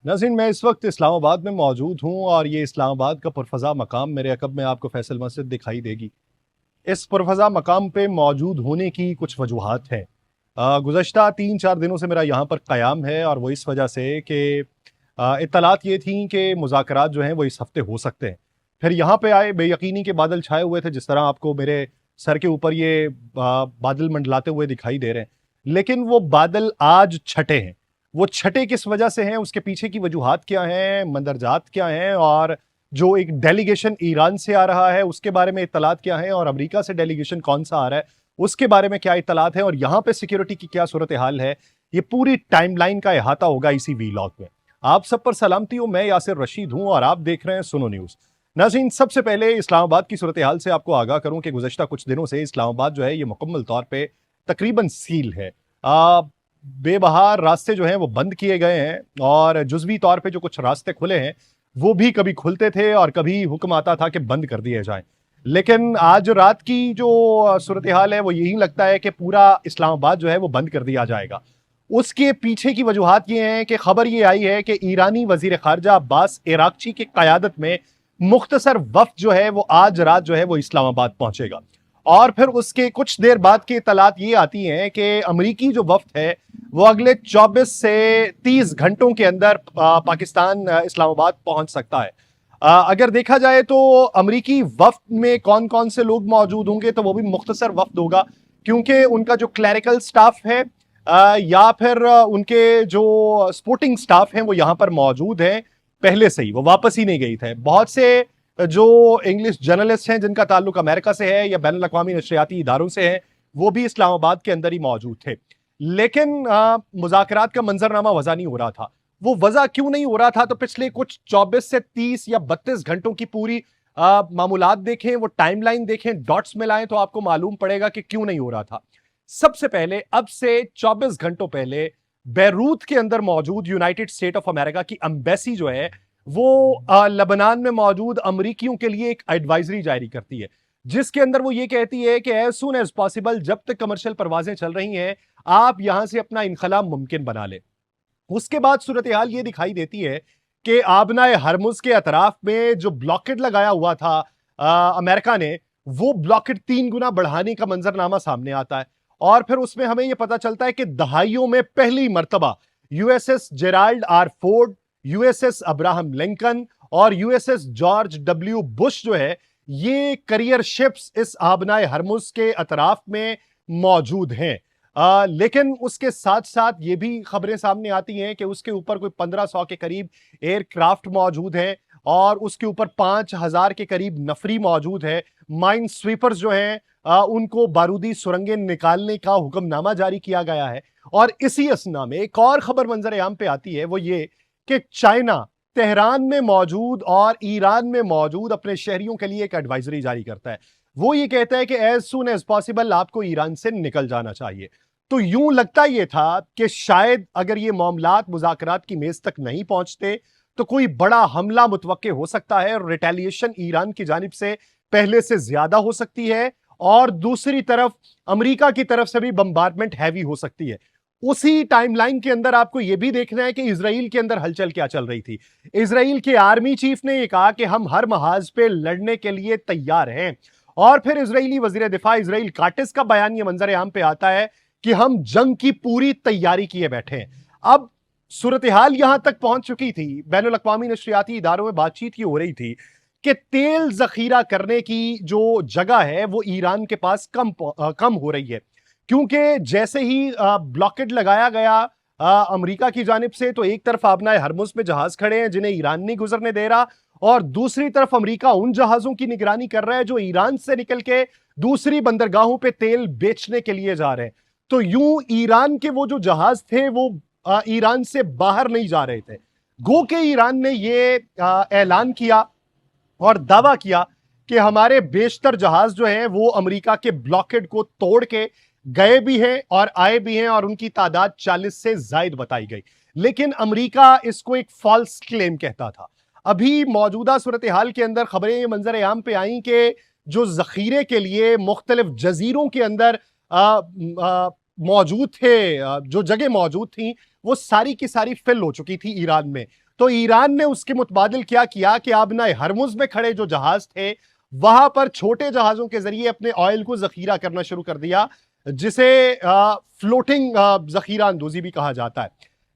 नाज़रीन, मैं इस वक्त इस्लामाबाद में मौजूद हूँ और ये इस्लामाबाद का पुरफ़ज़ा मकाम मेरे अक़ब में आपको फैसल मस्जिद दिखाई देगी। इस पुरफ़ज़ा मकाम पे मौजूद होने की कुछ वजूहात हैं। गुज़श्ता 3-4 दिनों से मेरा यहाँ पर क़याम है और वो इस वजह से कि इत्तलात ये थी कि मुज़ाकरात जो हैं वो इस हफ़्ते हो सकते हैं। फिर यहाँ पे आए, बेयकीनी के बादल छाए हुए थे, जिस तरह आपको मेरे सर के ऊपर ये बादल मंडलाते हुए दिखाई दे रहे हैं। लेकिन वो बादल आज छटे हैं। वो छठे किस वजह से हैं, उसके पीछे की वजूहात क्या हैं, मंदरजात क्या हैं, और जो एक डेलीगेशन ईरान से आ रहा है उसके बारे में इत्तलात क्या हैं, और अमेरिका से डेलीगेशन कौन सा आ रहा है उसके बारे में क्या इत्तलात है, और यहाँ पे सिक्योरिटी की क्या सूरत हाल है, ये पूरी टाइमलाइन का अहाता होगा इसी वीलॉग में। आप सब पर सलामती हो, मैं यासिर रशीद हूं और आप देख रहे हैं सुनो न्यूज। नाज़रीन, सबसे पहले इस्लामाबाद की सूरत हाल से आपको आगाह करूं कि गुज़श्ता कुछ दिनों से इस्लामाबाद जो है ये मुकम्मल तौर पे तकरीबन सील है। बेबहार रास्ते जो हैं वो बंद किए गए हैं और जुज़वी तौर पे जो कुछ रास्ते खुले हैं वो भी कभी खुलते थे और कभी हुक्म आता था कि बंद कर दिए जाएं। लेकिन आज रात की जो सूरत हाल है वो यही लगता है कि पूरा इस्लामाबाद जो है वो बंद कर दिया जाएगा। उसके पीछे की वजूहात ये हैं कि खबर ये आई है कि ईरानी वजीर खारजा अब्बास इराक्ची की क़यादत में मुख्तसर वफ्द जो है वो आज रात जो है वो इस्लामाबाद पहुंचेगा। और फिर उसके कुछ देर बाद की इत्तलात ये आती हैं कि अमरीकी जो वफ्द है वो अगले 24 से 30 घंटों के अंदर पाकिस्तान इस्लामाबाद पहुंच सकता है। अगर देखा जाए तो अमरीकी वफ्द में कौन कौन से लोग मौजूद होंगे तो वो भी मुख्तसर वफ्द होगा, क्योंकि उनका जो क्लैरिकल स्टाफ है या फिर उनके जो स्पोर्टिंग स्टाफ हैं वो यहां पर मौजूद हैं पहले से ही, वो वापस ही नहीं गई थे। बहुत से जो इंग्लिश जर्नलिस्ट हैं जिनका ताल्लुक अमेरिका से है या बैनुल अक़वामी नशरियाती इदारों से है, वो भी इस्लामाबाद के अंदर ही मौजूद थे। लेकिन मुज़ाकरात का मंजरनामा वज़ा नहीं हो रहा था। वो वज़ा क्यों नहीं हो रहा था, तो पिछले कुछ 24 से 30 या 32 घंटों की पूरी मामूलात देखें, वो टाइमलाइन देखें, डॉट्स मिलाएं तो आपको मालूम पड़ेगा कि क्यों नहीं हो रहा था। सबसे पहले, अब से 24 घंटों पहले बैरूत के अंदर मौजूद यूनाइटेड स्टेट ऑफ अमेरिका की एम्बेसी जो है वो लेबनान में मौजूद अमरीकियों के लिए एक एडवाइजरी जारी करती है, जिसके अंदर वो ये कहती है कि एज सुन एज पॉसिबल, जब तक कमर्शियल परवाजें चल रही हैं, आप यहां से अपना इनखला मुमकिन बना ले। उसके बाद सूरत हाल ये दिखाई देती है कि आबनाए हरमुज के अतराफ में जो ब्लॉकेड लगाया हुआ था अमेरिका ने, वो ब्लॉकेड 3 गुना बढ़ाने का मंजरनामा सामने आता है। और फिर उसमें हमें यह पता चलता है कि दहाइयों में पहली मर्तबा USS Gerald R Ford, USS Abraham Lincoln और यूएसएस जॉर्ज डब्ल्यू बुश जो है, ये करियर शिप्स इस आबनाए हरमुज के अतराफ में मौजूद हैं। लेकिन उसके साथ साथ ये भी खबरें सामने आती हैं कि उसके ऊपर कोई 1500 के करीब एयरक्राफ्ट मौजूद हैं और उसके ऊपर 5000 के करीब नफरी मौजूद है। माइन स्वीपर्स जो हैं उनको बारूदी सुरंगें निकालने का हुक्मनामा जारी किया गया है। और इसी असना में एक और खबर मंजर आम पे आती है, वो ये कि चाइना तेहरान में मौजूद और ईरान में मौजूद अपने शहरियों के लिए एक एडवाइजरी जारी करता है। वो ये कहता है कि एज सुन एज पॉसिबल आपको ईरान से निकल जाना चाहिए। तो यूं लगता यह था कि शायद अगर ये मामलात मुज़ाकरात की मेज तक नहीं पहुंचते तो कोई बड़ा हमला मुतवक्के हो सकता है और रिटेलिएशन ईरान की जानिब से पहले से ज्यादा हो सकती है, और दूसरी तरफ अमेरिका की तरफ से भी बम्बार्डमेंट हैवी हो सकती है। उसी टाइमलाइन के अंदर आपको यह भी देखना है कि इसराइल के अंदर हलचल क्या चल रही थी। इसराइल के आर्मी चीफ ने यह कहा कि हम हर महाज पे लड़ने के लिए तैयार हैं। और फिर इजरायली वजीर दिफा इसराइल काटिस का बयान यह मंजर आम पे आता है कि हम जंग की पूरी तैयारी किए बैठे हैं। अब सूरत हाल यहां तक पहुंच चुकी थी, बैनुल अक़वामी नशरियाती इदारों में बातचीत की हो रही थी कि तेल जखीरा करने की जो जगह है वो ईरान के पास कम हो रही है, क्योंकि जैसे ही ब्लॉकेड लगाया गया अमेरिका की जानिब से, तो एक तरफ आबनाए हरमुज में जहाज खड़े हैं जिन्हें ईरान नहीं गुजरने दे रहा, और दूसरी तरफ अमेरिका उन जहाजों की निगरानी कर रहा है जो ईरान से निकल के दूसरी बंदरगाहों पे तेल बेचने के लिए जा रहे हैं। तो यूं ईरान के वो जो जहाज थे वो ईरान से बाहर नहीं जा रहे थे। गो के ईरान ने यह ऐलान किया और दावा किया कि हमारे बेशतर जहाज जो हैं वो अमेरिका के ब्लॉकेड को तोड़ के गए भी हैं और आए भी हैं, और उनकी तादाद 40 से जायद बताई गई। लेकिन अमेरिका इसको एक फॉल्स क्लेम कहता था। अभी मौजूदा सूरत हाल के अंदर खबरें मंजर आम पे आई कि जो जखीरे के लिए मुख्तलिफ जजीरों के अंदर मौजूद थे, जो जगह मौजूद थी, वो सारी की सारी फिल हो चुकी थी ईरान में। तो ईरान ने उसके मुतबादिल क्या किया कि आबना हरमुज में खड़े जो जहाज थे वहां पर छोटे जहाजों के जरिए अपने ऑयल को जखीरा करना शुरू कर दिया, जिसे फ्लोटिंग जखीरा अंदोजी भी कहा जाता है।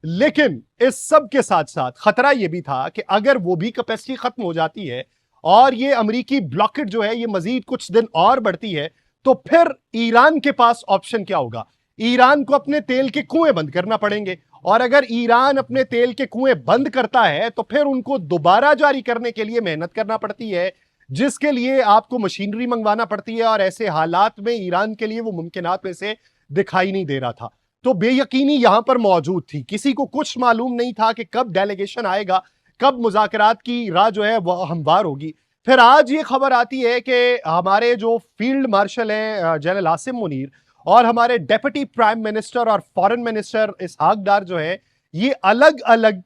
लेकिन इस सब के साथ साथ खतरा यह भी था कि अगर वो भी कैपेसिटी खत्म हो जाती है और ये अमेरिकी ब्लॉकेट जो है ये मजीद कुछ दिन और बढ़ती है, तो फिर ईरान के पास ऑप्शन क्या होगा? ईरान को अपने तेल के कुएं बंद करना पड़ेंगे, और अगर ईरान अपने तेल के कुएं बंद करता है तो फिर उनको दोबारा जारी करने के लिए मेहनत करना पड़ती है, जिसके लिए आपको मशीनरी मंगवाना पड़ती है, और ऐसे हालात में ईरान के लिए वो मुमकिनात में से दिखाई नहीं दे रहा था। तो बेयकीनी यहां पर मौजूद थी, किसी को कुछ मालूम नहीं था कि कब डेलीगेशन आएगा, कब मुज़ाकरात की राह जो है वह हमवार होगी। फिर आज ये खबर आती है कि हमारे जो फील्ड मार्शल हैं जनरल आसिम मुनीर और हमारे डेप्यूटी प्राइम मिनिस्टर और फॉरेन मिनिस्टर इसहाक डार जो है ये अलग अलग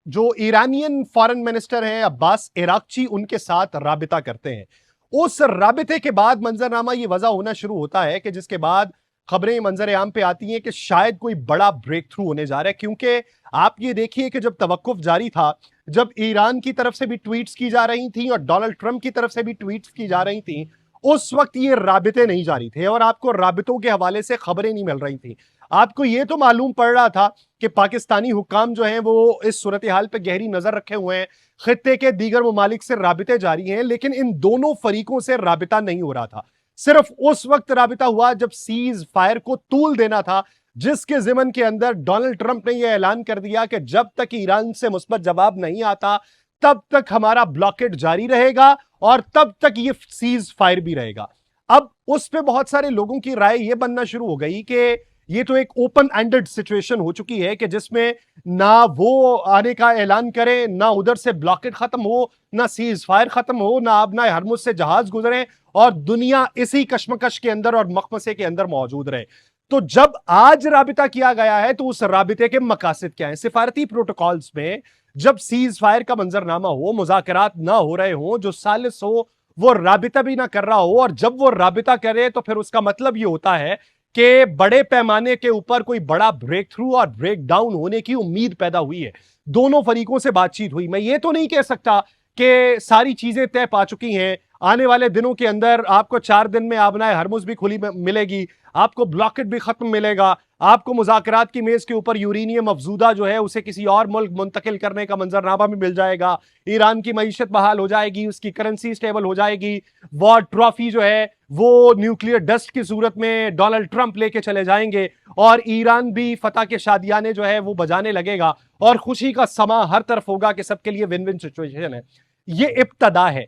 जो ईरानियन फॉरेन मिनिस्टर हैं अब्बास इराक्ची उनके साथ राबिता करते हैं। उस राबिते के बाद मंजरनामा ये वजह होना शुरू होता है कि जिसके बाद खबरें मंजर आम पे आती हैं कि शायद कोई बड़ा ब्रेक थ्रू होने जा रहा है, क्योंकि आप ये देखिए कि जब तवक्कुफ जारी था, जब ईरान की तरफ से भी ट्वीट्स की जा रही थी और डोनाल्ड ट्रंप की तरफ से भी ट्वीट्स की जा रही थी, उस वक्त ये राबिते नहीं जारी थे और आपको राबितों के हवाले से खबरें नहीं मिल रही थी। आपको ये तो मालूम पड़ रहा था कि पाकिस्तानी हुक्काम जो हैं वो इस सूरत हाल पर गहरी नजर रखे हुए हैं, खित्ते के दीगर ममालिक से राबिते जारी हैं, लेकिन इन दोनों फरीकों से राबिता नहीं हो रहा था। सिर्फ उस वक्त राबिता हुआ जब सीज फायर को तूल देना था, जिसके जिमन के अंदर डोनाल्ड ट्रंप ने यह ऐलान कर दिया कि जब तक ईरान से मुस्बत जवाब नहीं आता तब तक हमारा ब्लॉकेट जारी रहेगा और तब तक ये सीज फायर भी रहेगा। अब उस पे बहुत सारे लोगों की राय यह बनना शुरू हो गई कि ये तो एक ओपन एंडेड सिचुएशन हो चुकी है कि जिसमें ना वो आने का ऐलान करे, ना उधर से ब्लॉकेट खत्म हो, ना सीज फायर खत्म हो, ना आबना हरमुज से जहाज गुजरे और दुनिया इसी कश्मकश के अंदर और मखमसे के अंदर मौजूद रहे। तो जब आज राबिता किया गया है तो उस राबिते के मकासद क्या है? सिफारती प्रोटोकॉल्स में जब सीज फायर का मंजरनामा हो, मुज़ाकरात ना हो रहे हो, जो सालिस हो वो राबिता भी ना कर रहा हो, और जब वो राबिता करे तो फिर उसका मतलब ये होता है कि बड़े पैमाने के ऊपर कोई बड़ा ब्रेक थ्रू और ब्रेक डाउन होने की उम्मीद पैदा हुई है। दोनों फरीकों से बातचीत हुई। मैं ये तो नहीं कह सकता कि सारी चीजें तय पा चुकी हैं। आने वाले दिनों के अंदर आपको 4 दिन में आबना हरमुज भी खुली मिलेगी, आपको ब्लॉकेट भी खत्म मिलेगा, आपको मुज़ाकरात की मेज के ऊपर यूरेनियम अफजूदा जो है उसे किसी और मुल्क मुंतकिल करने का मंजरनामा भी मिल जाएगा, ईरान की मईशत बहाल हो जाएगी, उसकी करेंसी स्टेबल हो जाएगी, वॉर ट्रॉफी जो है वो न्यूक्लियर डस्ट की सूरत में डोनाल्ड ट्रंप लेके चले जाएंगे और ईरान भी फतह के शादियाने जो है वो बजाने लगेगा और खुशी का समा हर तरफ होगा कि सबके लिए विन विन सिचुएशन है। ये इब्तदा है,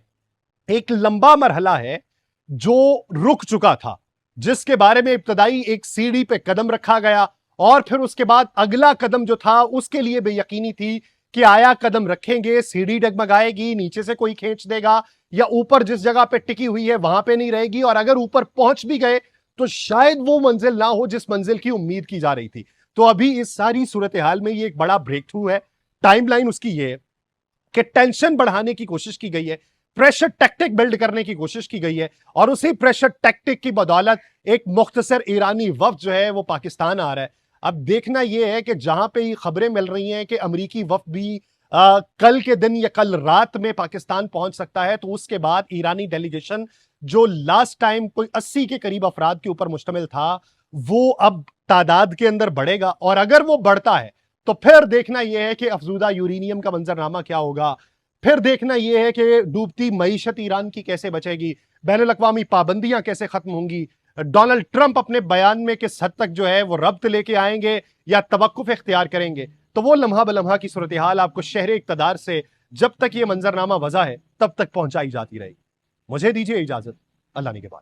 एक लंबा मरहला है जो रुक चुका था, जिसके बारे में इब्तदाई एक सीढ़ी पे कदम रखा गया और फिर उसके बाद अगला कदम जो था उसके लिए बेयकीनी थी कि आया कदम रखेंगे, सीढ़ी डगमगाएगी, नीचे से कोई खींच देगा या ऊपर जिस जगह पे टिकी हुई है वहां पे नहीं रहेगी, और अगर ऊपर पहुंच भी गए तो शायद वो मंजिल ना हो जिस मंजिल की उम्मीद की जा रही थी। तो अभी इस सारी सूरत हाल में ये एक बड़ा ब्रेक थ्रू है। टाइमलाइन उसकी ये है कि टेंशन बढ़ाने की कोशिश की गई है, प्रेशर टैक्टिक बिल्ड करने की कोशिश की गई है, और उसी प्रेशर टैक्टिक की बदौलत एक मुख्तसर ईरानी वफ्द जो है वो पाकिस्तान आ रहा है। अब देखना यह है कि जहां पे ये खबरें मिल रही हैं कि अमेरिकी वफ्द भी कल के दिन या कल रात में पाकिस्तान पहुंच सकता है, तो उसके बाद ईरानी डेलीगेशन जो लास्ट टाइम कोई 80 के करीब अफराद के ऊपर मुश्तमिल था वो अब तादाद के अंदर बढ़ेगा, और अगर वो बढ़ता है तो फिर देखना यह है कि अफजूदा यूरेनियम का मंजरनामा क्या होगा, फिर देखना यह है कि डूबती मईशत ईरान की कैसे बचेगी, बैनुल-अक़वामी पाबंदियां कैसे खत्म होंगी, डोनाल्ड ट्रंप अपने बयान में किस हद तक जो है वो रब्त लेके आएंगे या तवक्कुफ इख्तियार करेंगे। तो वो लम्हा बलम्हा की सूरत हाल आपको शहर इक़्तिदार से जब तक ये मंजरनामा वज़ा है तब तक पहुंचाई जाती रहेगी। मुझे दीजिए इजाजत, अल्लाह ने के बाद।